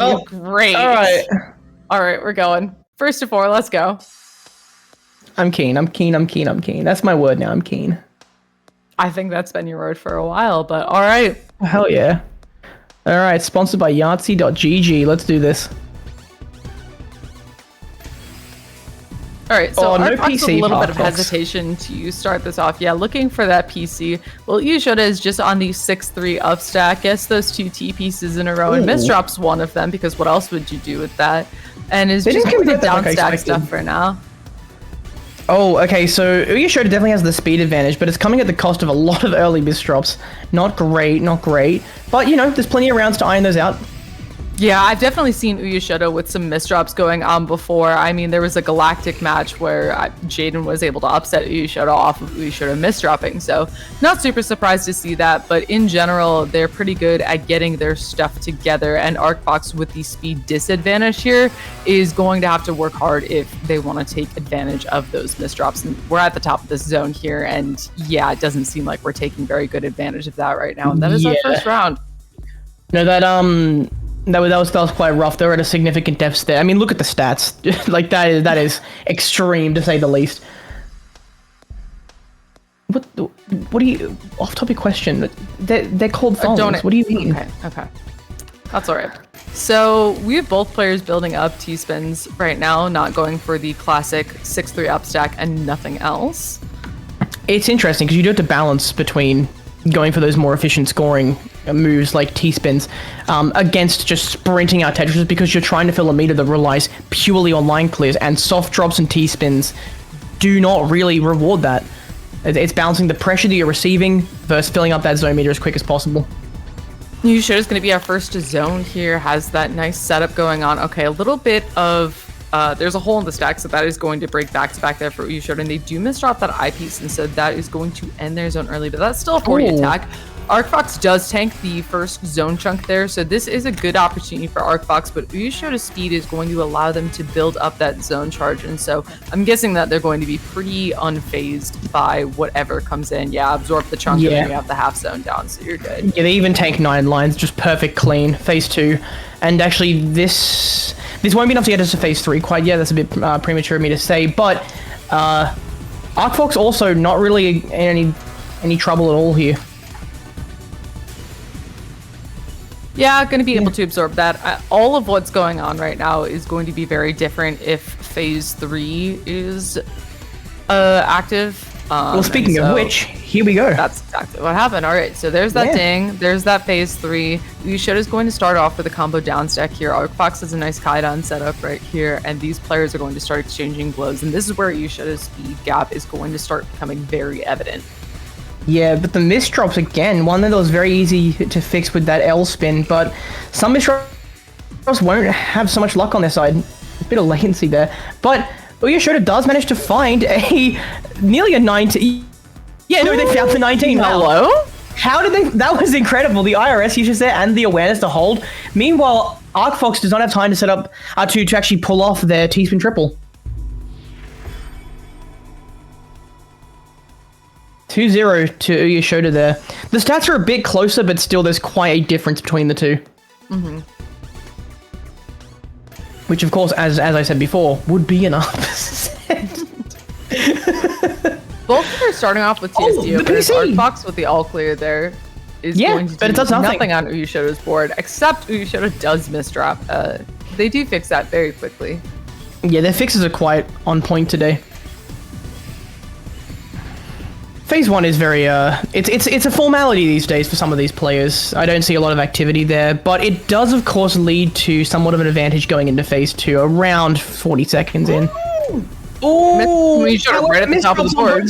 Oh, great. All right. All right, we're going. First of 4, let's go. I'm keen. That's my word now. I'm keen. I think that's been your word for a while, but all right. Hell yeah. All right, sponsored by Yahtzee.gg. Let's do this. All right, so no ArcFox with a PC, little bit of ArcFox. hesitation to start this off. Yeah, looking for that PC. Well, Uyeshota is just on the 6-3 up stack. Gets those 2 T pieces in a row and misdrops one of them because what else would you do with that? And is just going to down stack stuff for now. Oh, okay, so Uyeshota definitely has the speed advantage, but it's coming at the cost of a lot of early misdrops. Not great, not great. But, you know, there's plenty of rounds to iron those out. Yeah, I've definitely seen Uyeshota with some misdrops going on before. I mean, there was a Galactic match where Jaden was able to upset Uyeshota off of Uyeshota misdropping, so not super surprised to see that, but in general, they're pretty good at getting their stuff together, and ArcFox with the speed disadvantage here is going to have to work hard if they want to take advantage of those misdrops. And we're at the top of this zone here, and yeah, it doesn't seem like we're taking very good advantage of that right now, and that is our first round. No, that was quite rough. They were at a significant deficit there. I mean, look at the stats. Like that is extreme to say the least. What do you? Off-topic question. They're called thongs. What do you mean? Okay. That's all right. So we have both players building up T-spins right now, not going for the classic 6-3 up stack and nothing else. It's interesting because you do have to balance between going for those more efficient scoring moves like T-spins against just sprinting out Tetris because you're trying to fill a meter that relies purely on line clears, and soft drops and T-spins do not really reward that. It's balancing the pressure that you're receiving versus filling up that zone meter as quick as possible. Uyeshota is going to be our first to zone here, has that nice setup going on. Okay, a little bit of there's a hole in the stack, so that is going to break back-to-back there for Uyeshota, and they do misdrop that eyepiece, and so that is going to end their zone early, but that's still a 40 attack. ArcFox does tank the first zone chunk there, so this is a good opportunity for ArcFox, but Uyeshota's speed is going to allow them to build up that zone charge, and so I'm guessing that they're going to be pretty unfazed by whatever comes in. Yeah, absorb the chunk, and then you have the half zone down, so you're good. Yeah, they even tank 9 lines, just perfect clean. Phase 2, and actually this won't be enough to get us to phase 3 quite yet. That's a bit premature of me to say, but ArcFox also not really in any trouble at all here. Yeah, going to be able to absorb that. All of what's going on right now is going to be very different if phase 3 is active. Well, speaking of which, here we go. That's exactly what happened. All right, so there's that ding. There's that phase 3. Uyeshota is going to start off with a combo down stack here. ArcFox has a nice Kaidan setup right here, and these players are going to start exchanging blows, and this is where Uyeshota's speed gap is going to start becoming very evident. Yeah, but the misdrops again, one that was very easy to fix with that L spin, but some misdrops won't have so much luck on their side. A bit of latency there, but Uyeshota does manage to find nearly a 19. Yeah, no, they found the 19. Hello? How did they? That was incredible. The IRS usage there and the awareness to hold. Meanwhile, ArcFox does not have time to set up to actually pull off their T-spin triple. 2-0 to Uyeshota there. The stats are a bit closer, but still there's quite a difference between the two. Mm-hmm. Which, of course, as I said before, would be an upset. Both are starting off with TSD, but ArcFox with the all clear there is going to do nothing on Uyeshota's board, except Uyeshota does misdrop. They do fix that very quickly. Yeah, their fixes are quite on point today. Phase 1 is very, it's a formality these days for some of these players. I don't see a lot of activity there, but it does, of course, lead to somewhat of an advantage going into Phase 2, around 40 seconds in. Oh, you should have right at the top of the board.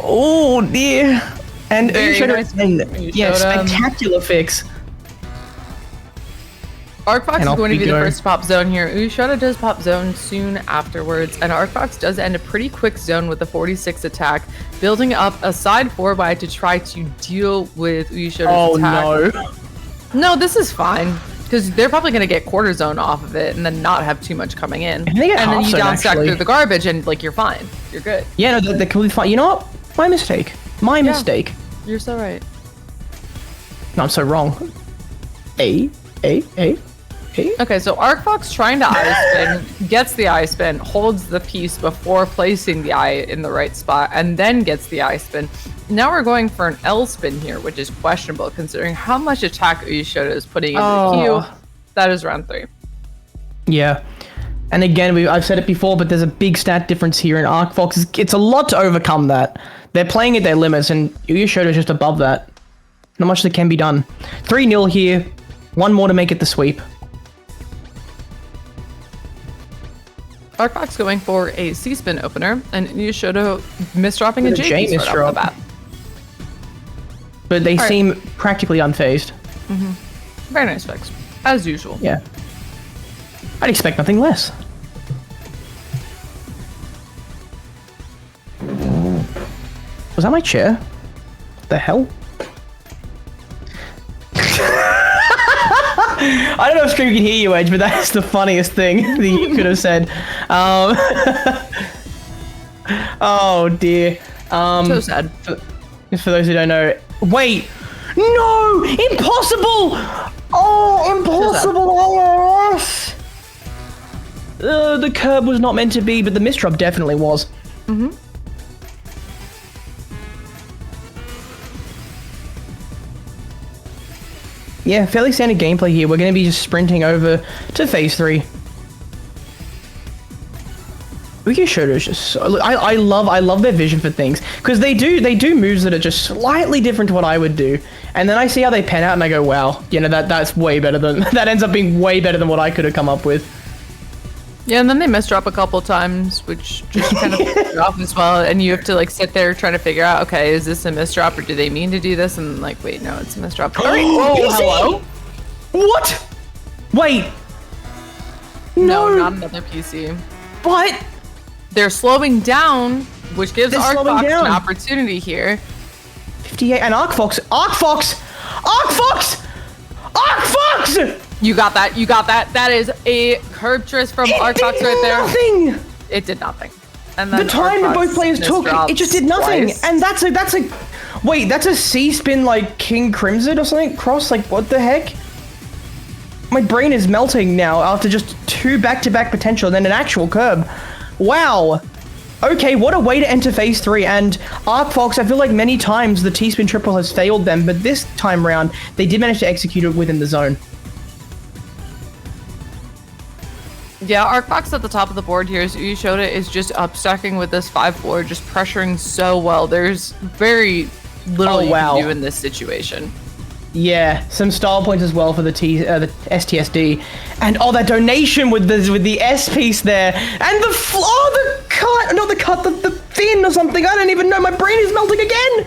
Oh, dear. And Uyeshota, yeah, spectacular fix. ArcFox is going to be the first to pop zone here. Uyeshota does pop zone soon afterwards, and ArcFox does end a pretty quick zone with a 46 attack, building up a side 4x to try to deal with Uyeshota's attack. No, this is fine, because they're probably going to get quarter zone off of it and then not have too much coming in. And then you down stack through the garbage and like you're fine. You're good. Yeah, no, they're completely fine. You know what? My mistake. My mistake. You're so right. No, I'm so wrong. Okay, so ArcFox trying to eye spin, gets the eye spin, holds the piece before placing the eye in the right spot, and then gets the eye spin. Now we're going for an L spin here, which is questionable considering how much attack Uyeshota is putting into the queue. That is round 3. Yeah. And again, I've said it before, but there's a big stat difference here in ArcFox. It's a lot to overcome that. They're playing at their limits, and Uyeshota is just above that. Not much that can be done. 3-0 here. One more to make it the sweep. ArcFox going for a C-spin opener, and Uyeshota misdropping a J piece right off the bat. But they seem practically unfazed. Very nice fix, as usual. Yeah. I'd expect nothing less. Was that my chair? What the hell? I don't know if Scream can hear you, Edge, but that's the funniest thing that you could have said. Oh dear. So sad. For those who don't know, wait, no, impossible! Oh, impossible! IRS. The curb was not meant to be, but the misdrop definitely was. Yeah, fairly standard gameplay here. We're going to be just sprinting over to phase 3. Uyeshota is just so... I love their vision for things, because they do moves that are just slightly different to what I would do, and then I see how they pan out and I go, wow, you know, that's way better than... that ends up being way better than what I could have come up with. Yeah, and then they misdrop a couple times, which just kind of throws you off as well, and you have to like sit there trying to figure out, okay, is this a misdrop or do they mean to do this? And like, wait, no, it's a misdrop. Oh, hello? What? Wait. No, not another PC. But they're slowing down, which gives ArcFox an opportunity here. 58 and ArcFox. You got that. You got that. That is a curb twist from ArcFox right there. Nothing. It did nothing. And then the time that both players took, it just did nothing. Twice. And that's a wait, that's a C-spin like King Crimson or something cross. Like what the heck? My brain is melting now after just 2 back-to-back potential and then an actual curb. Wow. Okay, what a way to enter phase 3. And ArcFox, I feel like many times the T-spin triple has failed them, but this time round they did manage to execute it within the zone. Yeah, ArcFox at the top of the board here. Uyeshota is just upstacking with this 5-4, just pressuring so well. There's very little you can do in this situation. Yeah, some style points as well for the STSD, and that donation with the S piece there, and the fin or something. I don't even know. My brain is melting again.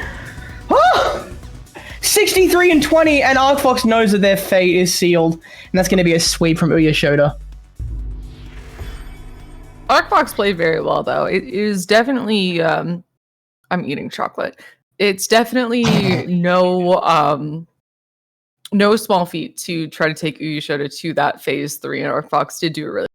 Oh! 63 and 20, and ArcFox knows that their fate is sealed, and that's going to be a sweep from Uyeshota. ArcFox played very well, though. It is definitely, I'm eating chocolate. It's definitely no small feat to try to take Uyeshota to that phase 3, and ArcFox did do a really